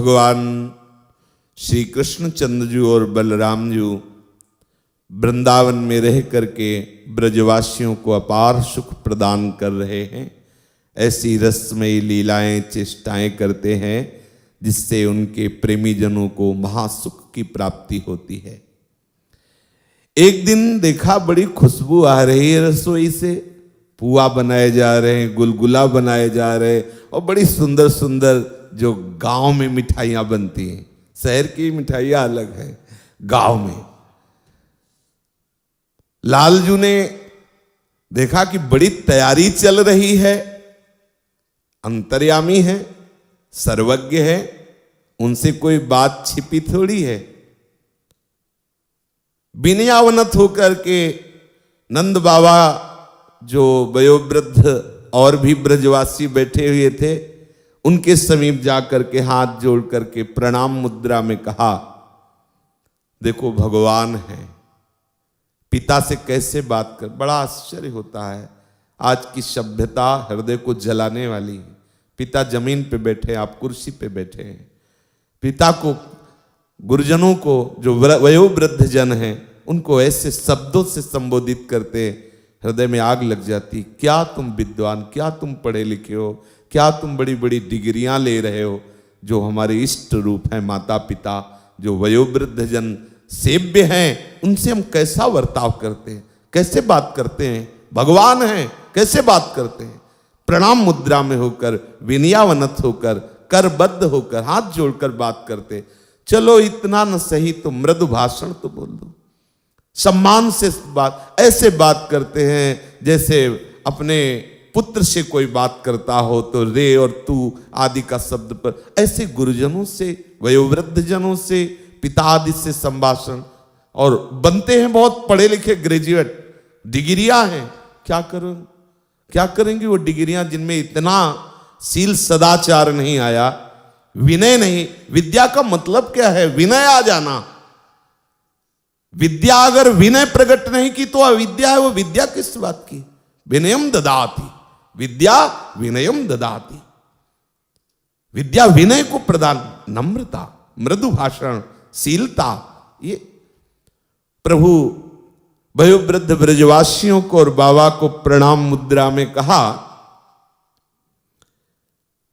भगवान श्री कृष्णचंद्र जी और बलराम जी वृंदावन में रह करके ब्रजवासियों को अपार सुख प्रदान कर रहे हैं। ऐसी रसमयी लीलाएं चेष्टाएं करते हैं जिससे उनके प्रेमी जनों को महासुख की प्राप्ति होती है। एक दिन देखा बड़ी खुशबू आ रही है रसोई से, पुआ बनाए जा रहे हैं, गुलगुला बनाए जा रहे हैं और बड़ी सुंदर सुंदर जो गांव में मिठाइयां बनती हैं। शहर की मिठाइयां अलग है, गांव में। लालजू ने देखा कि बड़ी तैयारी चल रही है, अंतर्यामी है, सर्वज्ञ है, उनसे कोई बात छिपी थोड़ी है। विनयावनत होकर के नंद बाबा जो वयोवृद्ध और भी ब्रजवासी बैठे हुए थे उनके समीप जाकर के हाथ जोड़ करके प्रणाम मुद्रा में कहा, देखो भगवान है, पिता से कैसे बात कर। बड़ा आश्चर्य होता है, आज की सभ्यता हृदय को जलाने वाली है। पिता जमीन पे बैठे, आप कुर्सी पे बैठे हैं। पिता को, गुरुजनों को, जो वयोवृद्ध जन हैं, उनको ऐसे शब्दों से संबोधित करते, हृदय में आग लग जाती। क्या तुम विद्वान, क्या तुम पढ़े लिखे हो, क्या तुम बड़ी बड़ी डिग्रियां ले रहे हो। जो हमारे इष्ट रूप हैं, माता पिता, जो वयोवृद्ध जन सेव्य हैं, उनसे हम कैसा बर्ताव करते हैं, कैसे बात करते हैं। भगवान हैं, कैसे बात करते हैं। प्रणाम मुद्रा में होकर, विनयावनत होकर, करबद्ध होकर, हाथ जोड़कर बात करते। चलो इतना न सही तो मृदु भाषण तो बोल दो, सम्मान से बात। ऐसे बात करते हैं जैसे अपने पुत्र से कोई बात करता हो तो रे और तू आदि का शब्द पर। ऐसे गुरुजनों से, वयोवृद्ध जनों से, पिता आदि से संभाषण। और बनते हैं बहुत पढ़े लिखे, ग्रेजुएट, डिग्रियां हैं। क्या करेंगे वो डिग्रियां जिनमें इतना शील सदाचार नहीं आया, विनय नहीं। विद्या का मतलब क्या है? विनय आ जाना। विद्या अगर विनय प्रकट नहीं की तो अविद्या है। वो विद्या किस बात की? विनयम ददाति, विद्या विनयम ददाति। विद्या विनय को प्रदान, नम्रता, मृदु भाषण, शीलता। ये प्रभु वयोवृद्ध ब्रजवासियों को और बाबा को प्रणाम मुद्रा में कहा,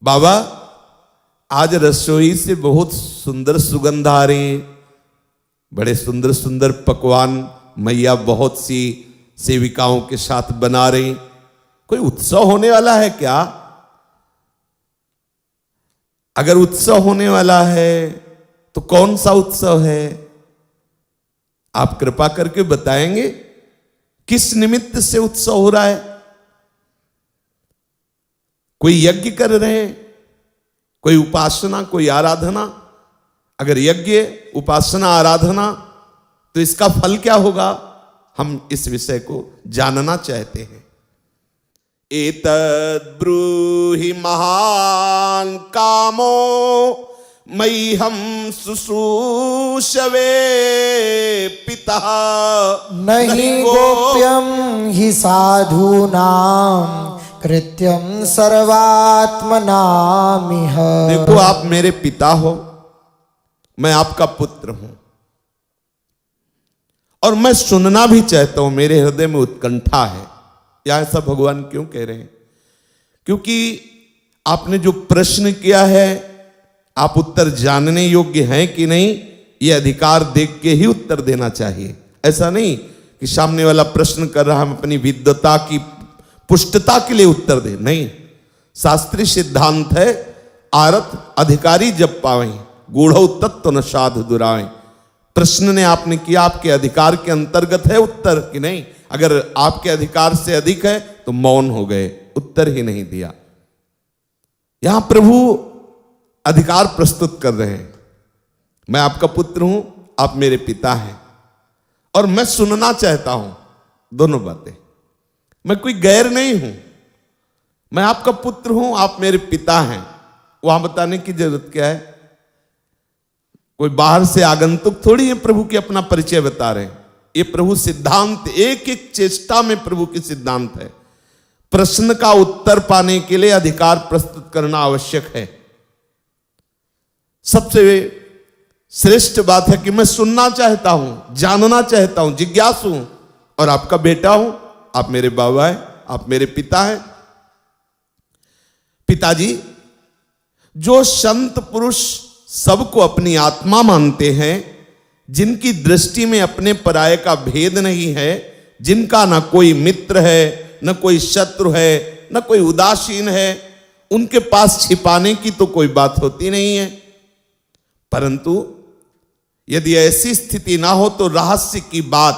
बाबा आज रसोई से बहुत सुंदर सुगंध आ रही है, बड़े सुंदर सुंदर पकवान मैया बहुत सी सेविकाओं के साथ बना रही। कोई उत्सव होने वाला है क्या? अगर उत्सव होने वाला है तो कौन सा उत्सव है? आप कृपा करके बताएंगे किस निमित्त से उत्सव हो रहा है? कोई यज्ञ कर रहे हैं, कोई उपासना, कोई आराधना? अगर यज्ञ, उपासना, आराधना तो इसका फल क्या होगा? हम इस विषय को जानना चाहते हैं। एतद् ब्रूहि महान् कामो मह्यं शुश्रूषवे पितः नहि गोप्यं हि साधूनां कृत्यं सर्वात्मनामिह। देखो, आप मेरे पिता हो, मैं आपका पुत्र हूं और मैं सुनना भी चाहता हूं। मेरे हृदय में उत्कंठा है। या ऐसा भगवान क्यों कह रहे हैं? क्योंकि आपने जो प्रश्न किया है, आप उत्तर जानने योग्य हैं कि नहीं, यह अधिकार देख के ही उत्तर देना चाहिए। ऐसा नहीं कि सामने वाला प्रश्न कर रहा, हम अपनी विद्वता की पुष्टता के लिए उत्तर दे। नहीं, शास्त्रीय सिद्धांत है, आरत अधिकारी जब पावें, गूढ़ौ तत्व न साधु दुराएं। प्रश्न ने आपने किया, आपके अधिकार के अंतर्गत है उत्तर कि नहीं? अगर आपके अधिकार से अधिक है तो मौन हो गए, उत्तर ही नहीं दिया। यहां प्रभु अधिकार प्रस्तुत कर रहे हैं। मैं आपका पुत्र हूं, आप मेरे पिता हैं और मैं सुनना चाहता हूं दोनों बातें। मैं कोई गैर नहीं हूं, मैं आपका पुत्र हूं, आप मेरे पिता हैं। वहां बताने की जरूरत क्या है? कोई बाहर से आगंतुक थोड़ी है प्रभु की अपना परिचय बता रहे हैं। ये प्रभु सिद्धांत, एक एक चेष्टा में प्रभु की सिद्धांत है। प्रश्न का उत्तर पाने के लिए अधिकार प्रस्तुत करना आवश्यक है। सबसे श्रेष्ठ बात है कि मैं सुनना चाहता हूं, जानना चाहता हूं, जिज्ञासु हूं, और आपका बेटा हूं, आप मेरे बाबा हैं, आप मेरे पिता हैं। पिताजी, जो संत पुरुष सबको अपनी आत्मा मानते हैं, जिनकी दृष्टि में अपने पराये का भेद नहीं है, जिनका ना कोई मित्र है, न कोई शत्रु है, न कोई उदासीन है, उनके पास छिपाने की तो कोई बात होती नहीं है। परंतु यदि ऐसी स्थिति ना हो तो रहस्य की बात,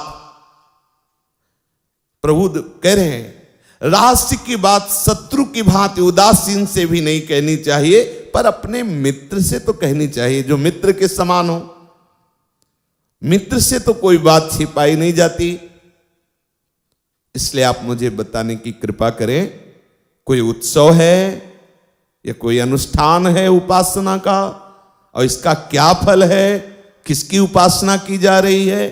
प्रभु कह रहे हैं, रहस्य की बात शत्रु की भांति उदासीन से भी नहीं कहनी चाहिए, पर अपने मित्र से तो कहनी चाहिए, जो मित्र के समान हो। मित्र से तो कोई बात छिपाई नहीं जाती। इसलिए आप मुझे बताने की कृपा करें, कोई उत्सव है या कोई अनुष्ठान है उपासना का, और इसका क्या फल है, किसकी उपासना की जा रही है।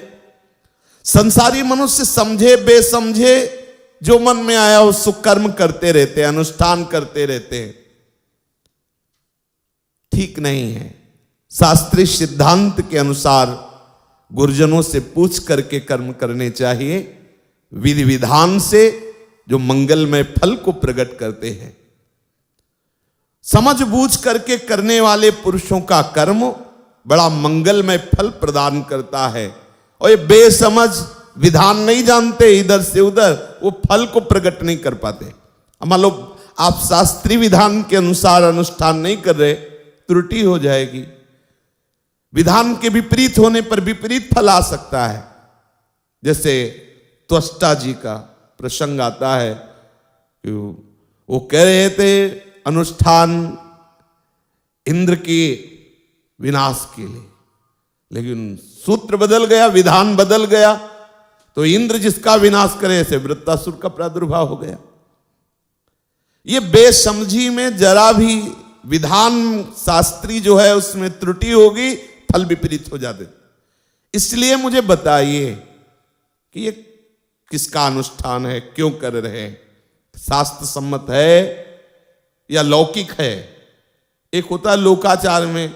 संसारी मनुष्य समझे बेसमझे जो मन में आया वो सुकर्म करते रहते हैं, अनुष्ठान करते रहते हैं, ठीक नहीं है। शास्त्रीय सिद्धांत के अनुसार गुरुजनों से पूछ करके कर्म करने चाहिए, विधि विधान से, जो मंगलमय फल को प्रकट करते हैं। समझ बूझ करके करने वाले पुरुषों का कर्म बड़ा मंगलमय फल प्रदान करता है, और ये बेसमझ विधान नहीं जानते, इधर से उधर, वो फल को प्रकट नहीं कर पाते। मान लो आप शास्त्रीय विधान के अनुसार अनुष्ठान नहीं कर रहे, त्रुटि हो जाएगी। विधान के विपरीत होने पर विपरीत फल आ सकता है। जैसे त्वष्टा जी का प्रसंग आता है कि वो कह रहे थे अनुष्ठान इंद्र के विनाश के लिए, लेकिन सूत्र बदल गया, विधान बदल गया, तो इंद्र जिसका विनाश करे से वृत्तासुर का प्रादुर्भाव हो गया। ये बेसमझी में जरा भी विधान शास्त्री जो है उसमें त्रुटि होगी, फल विपरीत हो जाते। इसलिए मुझे बताइए कि ये किसका अनुष्ठान है, क्यों कर रहे हैं, शास्त्र सम्मत है या लौकिक है। एक होता है लोकाचार में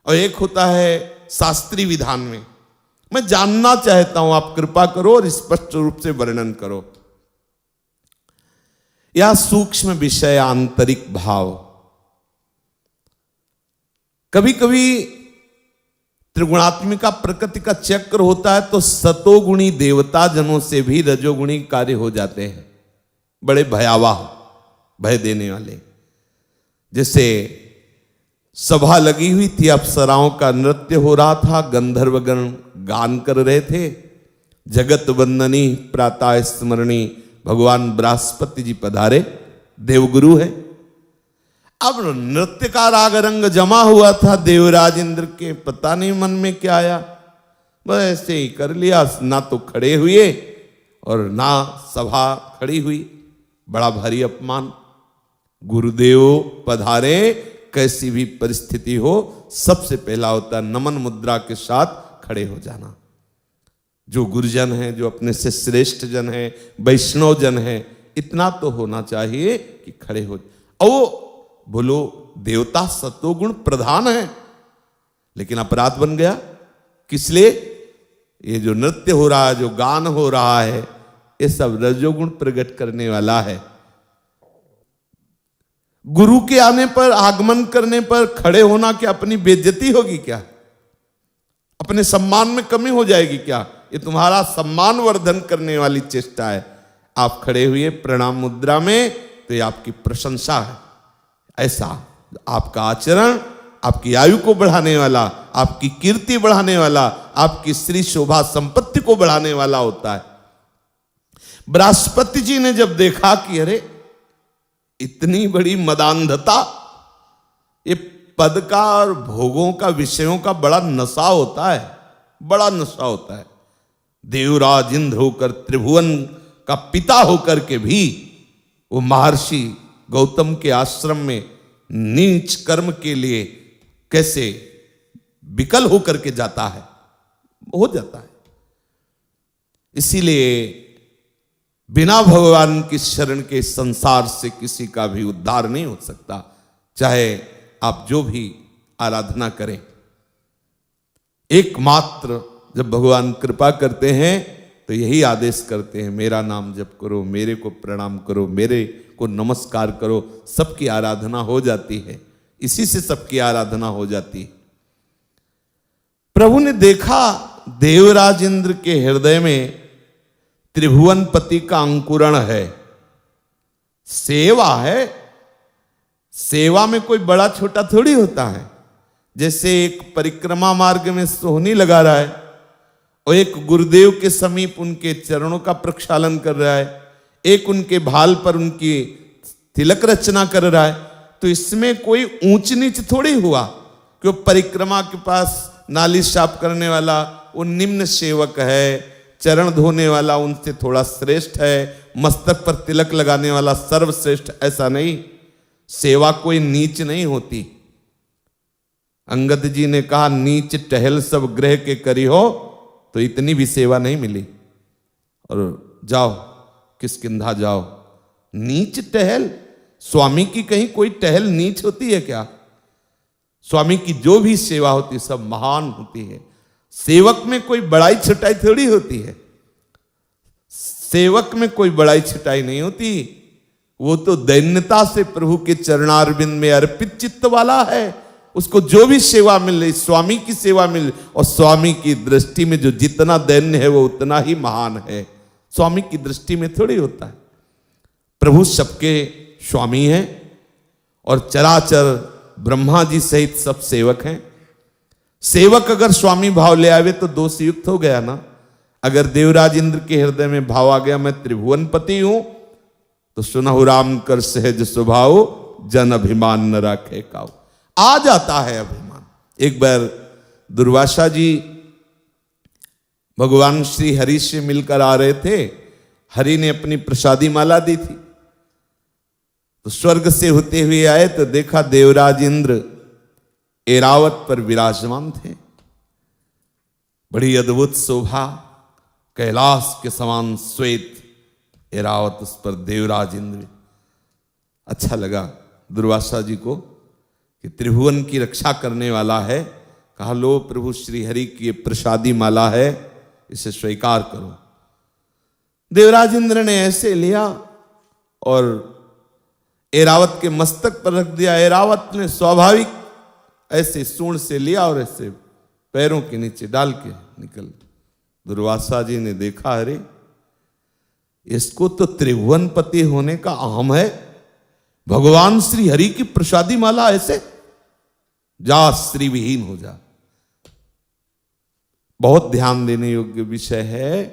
और एक होता है शास्त्रीय विधान में। मैं जानना चाहता हूं, आप कृपा करो और स्पष्ट रूप से वर्णन करो। यह सूक्ष्म विषय, आंतरिक भाव। कभी कभी त्रिगुणात्मिका प्रकृति का चक्र होता है तो सतोगुणी देवता जनों से भी रजोगुणी कार्य हो जाते हैं, बड़े भयावह, भय देने वाले। जैसे सभा लगी हुई थी, अप्सराओं का नृत्य हो रहा था, गंधर्वगण गान कर रहे थे, जगत वंदनी प्रातः स्मरणी भगवान बृहस्पति जी पधारे, देवगुरु है। अब नृत्य का राग रंग जमा हुआ था देवराज इंद्र के, पता नहीं मन में क्या आया, बस ऐसे ही कर लिया, ना तो खड़े हुए और ना सभा खड़ी हुई। बड़ा भारी अपमान। गुरुदेव पधारे, कैसी भी परिस्थिति हो, सबसे पहला होता है नमन मुद्रा के साथ खड़े हो जाना। जो गुरुजन है, जो अपने से श्रेष्ठ जन है, वैष्णव जन है, इतना तो होना चाहिए कि खड़े हो। ओ बोलो, देवता सतोगुण प्रधान है, लेकिन अपराध बन गया। किस लिए? ये जो नृत्य हो रहा है, जो गान हो रहा है, ये सब रजोगुण प्रकट करने वाला है। गुरु के आने पर, आगमन करने पर खड़े होना क्या अपनी बेइज्जती होगी क्या? अपने सम्मान में कमी हो जाएगी क्या? ये तुम्हारा सम्मान वर्धन करने वाली चेष्टा है। आप खड़े हुए प्रणाम मुद्रा में, तो ये आपकी प्रशंसा है। ऐसा आपका आचरण आपकी आयु को बढ़ाने वाला, आपकी कीर्ति बढ़ाने वाला, आपकी श्री शोभा संपत्ति को बढ़ाने वाला होता है। बृहस्पति जी ने जब देखा कि अरे इतनी बड़ी मदांधता, ये पद का और भोगों का, विषयों का बड़ा नशा होता है, बड़ा नशा होता है। देवराज इंद्र होकर, त्रिभुवन का पिता होकर के भी वो महर्षि गौतम के आश्रम में नीच कर्म के लिए कैसे विकल होकर के जाता है, हो जाता है। इसीलिए बिना भगवान की शरण के संसार से किसी का भी उद्धार नहीं हो सकता। चाहे आप जो भी आराधना करें। एकमात्र जब भगवान कृपा करते हैं तो यही आदेश करते हैं, मेरा नाम जप करो, मेरे को प्रणाम करो, मेरे को नमस्कार करो, सबकी आराधना हो जाती है। इसी से सबकी आराधना हो जाती है। प्रभु ने देखा देवराज इंद्र के हृदय में त्रिभुवनपति का अंकुरण है, सेवा है। सेवा में कोई बड़ा छोटा थोड़ी होता है। जैसे एक परिक्रमा मार्ग में सोहनी लगा रहा है और एक गुरुदेव के समीप उनके चरणों का प्रक्षालन कर रहा है, एक उनके भाल पर उनकी तिलक रचना कर रहा है, तो इसमें कोई ऊंच नीच थोड़ी हुआ कि वो परिक्रमा के पास नाली साफ करने वाला वो निम्न सेवक है, चरण धोने वाला उनसे थोड़ा श्रेष्ठ है, मस्तक पर तिलक लगाने वाला सर्वश्रेष्ठ, ऐसा नहीं। सेवा कोई नीच नहीं होती। अंगद जी ने कहा, नीच टहल सब ग्रह के करी हो, तो इतनी भी सेवा नहीं मिली। और जाओ किष्किंधा जाओ, नीच टहल, स्वामी की कहीं कोई टहल नीच होती है क्या? स्वामी की जो भी सेवा होती सब महान होती है। सेवक में कोई बड़ाई छटाई थोड़ी होती है। सेवक में कोई बड़ाई छटाई नहीं होती। वो तो दैन्यता से प्रभु के चरणारविंद में अर्पित चित्त वाला है। उसको जो भी सेवा मिल रही, स्वामी की सेवा मिल, और स्वामी की दृष्टि में जो जितना दैन्य है वो उतना ही महान है। स्वामी की दृष्टि में थोड़ी होता है। प्रभु सबके स्वामी हैं और चराचर ब्रह्मा जी सहित सब सेवक हैं। सेवक अगर स्वामी भाव ले आवे तो दोष युक्त हो गया ना। अगर देवराज इंद्र के हृदय में भाव आ गया, मैं त्रिभुवनपति हूं, तो सुनहु राम कर सहज स्वभाव, जन अभिमान न राखे काऊ। आ जाता है अभिमान। एक बार दुर्वासा जी भगवान श्री हरि से मिलकर आ रहे थे। हरि ने अपनी प्रसादी माला दी थी, तो स्वर्ग से होते हुए आए तो देखा देवराज इंद्र ऐरावत पर विराजमान थे। बड़ी अद्भुत शोभा, कैलाश के समान श्वेत ऐरावत, उस पर देवराज इंद्र। अच्छा लगा दुर्वासा जी को कि त्रिभुवन की रक्षा करने वाला है। कहा, लो प्रभु श्री हरि की प्रसादी माला है, इसे स्वीकार करो। देवराज इंद्र ने ऐसे लिया और ऐरावत के मस्तक पर रख दिया। ऐरावत ने स्वाभाविक ऐसे सूंड से लिया और ऐसे पैरों के नीचे डाल के निकल। दुर्वासा जी ने देखा, अरे इसको तो त्रिभुवनपति होने का अहम है, भगवान श्री हरि की प्रसादी माला ऐसे, जा श्री विहीन हो जा। बहुत ध्यान देने योग्य विषय है।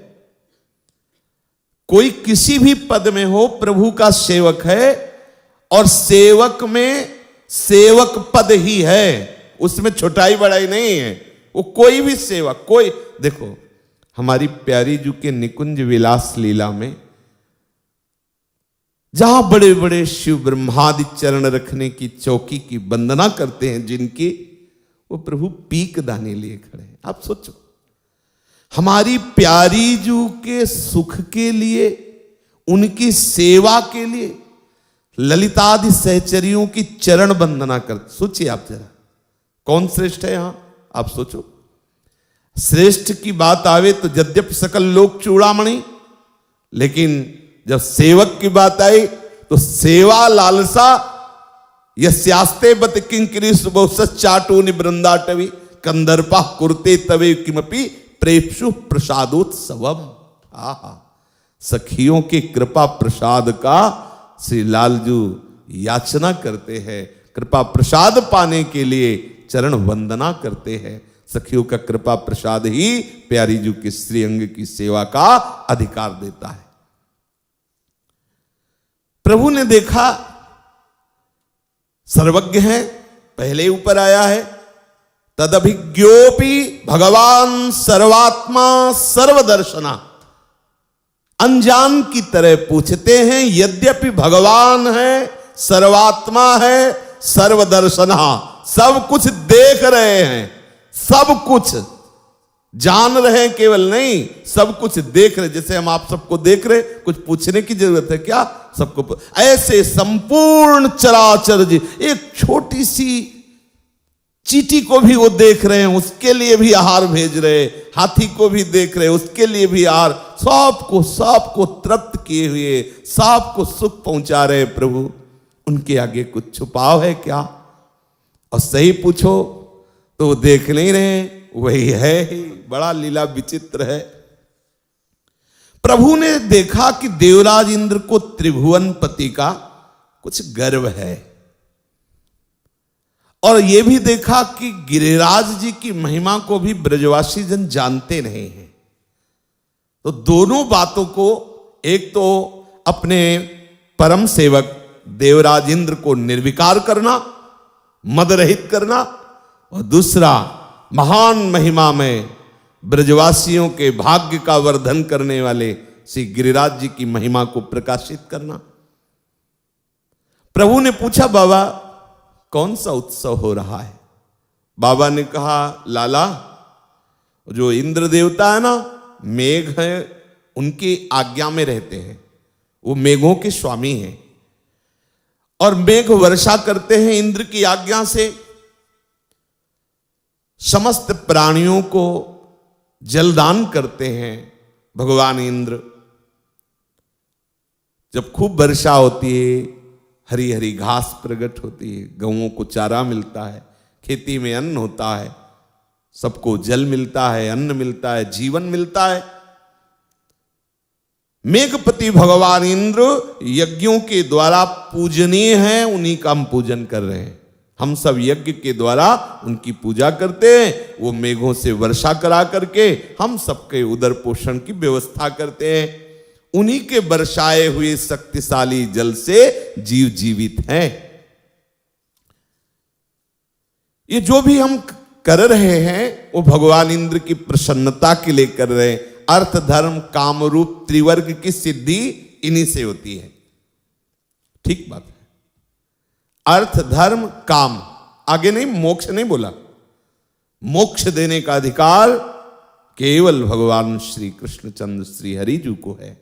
कोई किसी भी पद में हो, प्रभु का सेवक है और सेवक में सेवक पद ही है, उसमें छोटाई बड़ाई नहीं है। वो कोई भी सेवक, कोई देखो हमारी प्यारी जू के निकुंज विलास लीला में जहां बड़े बड़े शिव ब्रह्मादि चरण रखने की चौकी की वंदना करते हैं जिनकी, वो प्रभु पीक दाने लिए खड़े हैं। आप सोचो, हमारी प्यारी जू के सुख के लिए, उनकी सेवा के लिए ललितादि सहचरियों की चरण वंदना करते। सोचिए आप जरा, कौन श्रेष्ठ है यहां? आप सोचो। श्रेष्ठ की बात आवे तो यद्यपि सकल लोक चूड़ामणि, लेकिन जब सेवक की बात आई तो सेवा लालसा यस्यास्ते बत किंकरी सुबोसस चाटू निबृंदाटवी कंदर्पा कुरते तवे किमपि प्रेप्सु प्रसादोत्सवम। आहा, सखियों की कृपा प्रसाद का श्री लालजू याचना करते हैं। कृपा प्रसाद पाने के लिए चरण वंदना करते हैं। सखियों का कृपा प्रसाद ही प्यारी जू के श्रीअंग की सेवा का अधिकार देता है। प्रभु ने देखा सर्वज्ञ है, पहले ऊपर आया है, तदभिज्ञोपि भगवान सर्वात्मा सर्वदर्शना। अनजान की तरह पूछते हैं, यद्यपि भगवान है, सर्वात्मा है, सर्वदर्शना, सब कुछ देख रहे हैं, सब कुछ जान रहे हैं, केवल नहीं सब कुछ देख रहे। जैसे हम आप सबको देख रहे, कुछ पूछने की जरूरत है क्या? सबको ऐसे संपूर्ण चराचर जी, एक छोटी सी चींटी को भी वो देख रहे हैं, उसके लिए भी आहार भेज रहे, हाथी को भी देख रहे, उसके लिए भी आहार, सबको तृप्त किए हुए, सबको सुख पहुंचा रहे प्रभु। उनके आगे कुछ छुपाव है क्या? और सही पूछो तो वो देख नहीं रहे, वही है ही। बड़ा लीला विचित्र है। प्रभु ने देखा कि देवराज इंद्र को त्रिभुवन पति का कुछ गर्व है, और यह भी देखा कि गिरिराज जी की महिमा को भी ब्रजवासी जन जानते नहीं हैं। तो दोनों बातों को, एक तो अपने परम सेवक देवराज इंद्र को निर्विकार करना, मद रहित करना, और दूसरा महान महिमा में ब्रजवासियों के भाग्य का वर्धन करने वाले श्री गिरिराज जी की महिमा को प्रकाशित करना। प्रभु ने पूछा, बाबा कौन सा उत्सव हो रहा है? बाबा ने कहा, लाला जो इंद्र देवता है ना, मेघ है, उनकी आज्ञा में रहते हैं, वो मेघों के स्वामी हैं, और मेघ वर्षा करते हैं इंद्र की आज्ञा से। समस्त प्राणियों को जलदान करते हैं भगवान इंद्र। जब खूब वर्षा होती है, हरी हरी घास प्रकट होती है, गौओं को चारा मिलता है, खेती में अन्न होता है, सबको जल मिलता है, अन्न मिलता है, जीवन मिलता है। मेघपति भगवान इंद्र यज्ञों के द्वारा पूजनीय हैं, उन्हीं का हम पूजन कर रहे हैं। हम सब यज्ञ के द्वारा उनकी पूजा करते हैं। वो मेघों से वर्षा करा करके हम सबके उदर पोषण की व्यवस्था करते हैं। उन्हीं के बरसाए हुए शक्तिशाली जल से जीव जीवित हैं। ये जो भी हम कर रहे हैं वो भगवान इंद्र की प्रसन्नता के लिए कर रहे हैं। अर्थ धर्म काम रूप त्रिवर्ग की सिद्धि इन्हीं से होती है। ठीक बात है। अर्थ धर्म काम, आगे नहीं, मोक्ष नहीं बोला। मोक्ष देने का अधिकार केवल भगवान श्री कृष्णचंद्र श्री हरि जी को है,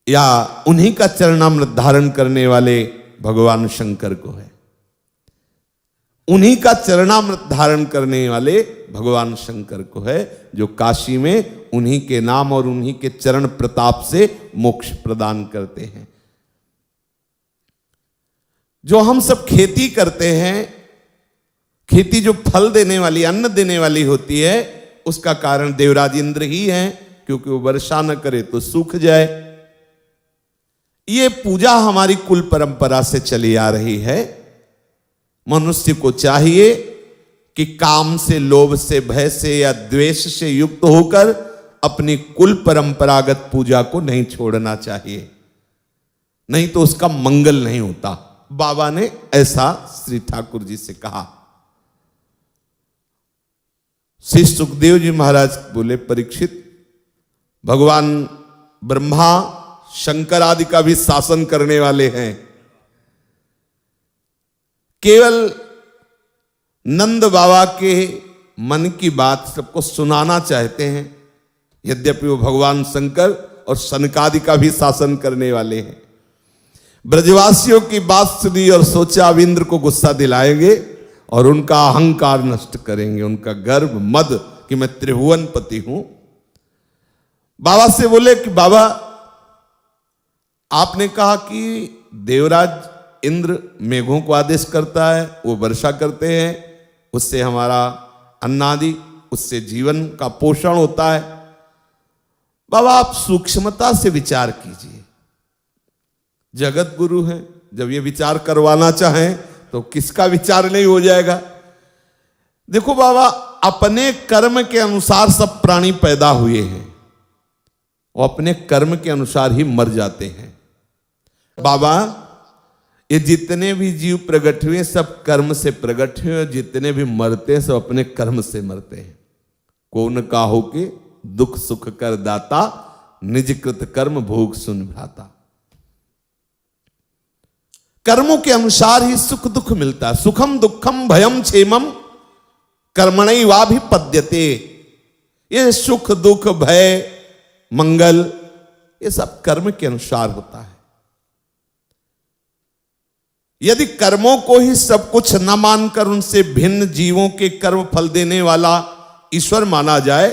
या उन्हीं का चरणामृत धारण करने वाले भगवान शंकर को है। उन्हीं का चरणामृत धारण करने वाले भगवान शंकर को है, जो काशी में उन्हीं के नाम और उन्हीं के चरण प्रताप से मोक्ष प्रदान करते हैं। जो हम सब खेती करते हैं, खेती जो फल देने वाली, अन्न देने वाली होती है, उसका कारण देवराज इंद्र ही है, क्योंकि वो वर्षा न करे तो सूख जाए। ये पूजा हमारी कुल परंपरा से चली आ रही है। मनुष्य को चाहिए कि काम से, लोभ से, भय से या द्वेष से युक्त होकर अपनी कुल परंपरागत पूजा को नहीं छोड़ना चाहिए, नहीं तो उसका मंगल नहीं होता। बाबा ने ऐसा श्री ठाकुर जी से कहा। श्री सुखदेव जी महाराज बोले, परीक्षित, भगवान ब्रह्मा शंकर आदि का भी शासन करने वाले हैं। केवल नंद बाबा के मन की बात सबको सुनाना चाहते हैं, यद्यपि वो भगवान शंकर और सनकादि का भी शासन करने वाले हैं। ब्रजवासियों की बात सुनी और सोचा अब इंद्र को गुस्सा दिलाएंगे और उनका अहंकार नष्ट करेंगे, उनका गर्व मद कि मैं त्रिभुवन पति हूं। बाबा से बोले कि बाबा, आपने कहा कि देवराज इंद्र मेघों को आदेश करता है, वो वर्षा करते हैं, उससे हमारा अन्नादि, उससे जीवन का पोषण होता है। बाबा आप सूक्ष्मता से विचार कीजिए, जगत गुरु हैं, जब ये विचार करवाना चाहें तो किसका विचार नहीं हो जाएगा। देखो बाबा, अपने कर्म के अनुसार सब प्राणी पैदा हुए हैं और अपने कर्म के अनुसार ही मर जाते हैं। बाबा, ये जितने भी जीव प्रकट हुए सब कर्म से प्रकट हुए, और जितने भी मरते हैं सब अपने कर्म से मरते हैं। कौन काहो के दुख सुख कर दाता, निज कृत कर्म भोग सुन भ्राता। कर्मों के अनुसार ही सुख दुख मिलता है। सुखम दुखम भयम क्षेमम कर्मणैवाभिपद्यते। ये सुख दुख भय मंगल ये सब कर्म के अनुसार होता है। यदि कर्मों को ही सब कुछ न मानकर उनसे भिन्न जीवों के कर्म फल देने वाला ईश्वर माना जाए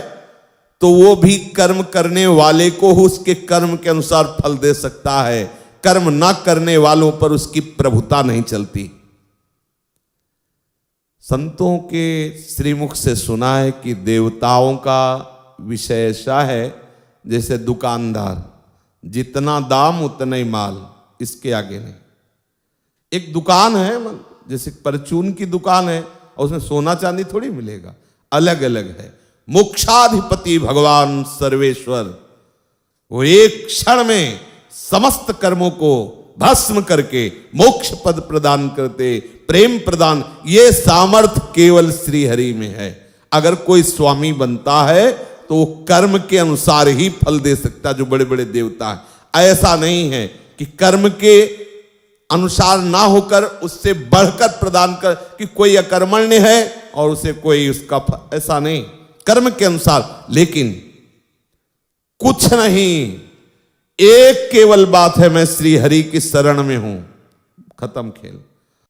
तो वो भी कर्म करने वाले को उसके कर्म के अनुसार फल दे सकता है। कर्म न करने वालों पर उसकी प्रभुता नहीं चलती। संतों के श्रीमुख से सुना है कि देवताओं का विषय ऐसा है जैसे दुकानदार, जितना दाम उतना ही माल, इसके आगे नहीं। एक दुकान है, जैसे परचून की दुकान है और उसमें सोना चांदी थोड़ी मिलेगा, अलग अलग है। मोक्षाधिपति भगवान सर्वेश्वर वो एक क्षण में समस्त कर्मों को भस्म करके मोक्ष पद प्रदान करते, प्रेम प्रदान, ये सामर्थ्य केवल श्री हरि में है। अगर कोई स्वामी बनता है तो वो कर्म के अनुसार ही फल दे सकता, जो बड़े बड़े देवता है। ऐसा नहीं है कि कर्म के अनुसार ना होकर उससे बढ़कर प्रदान कर कि कोई अकर्मण्य है और उसे कोई उसका फल, ऐसा नहीं, कर्म के अनुसार। लेकिन कुछ नहीं, एक केवल बात है, मैं श्री हरि की शरण में हूं, खत्म खेल।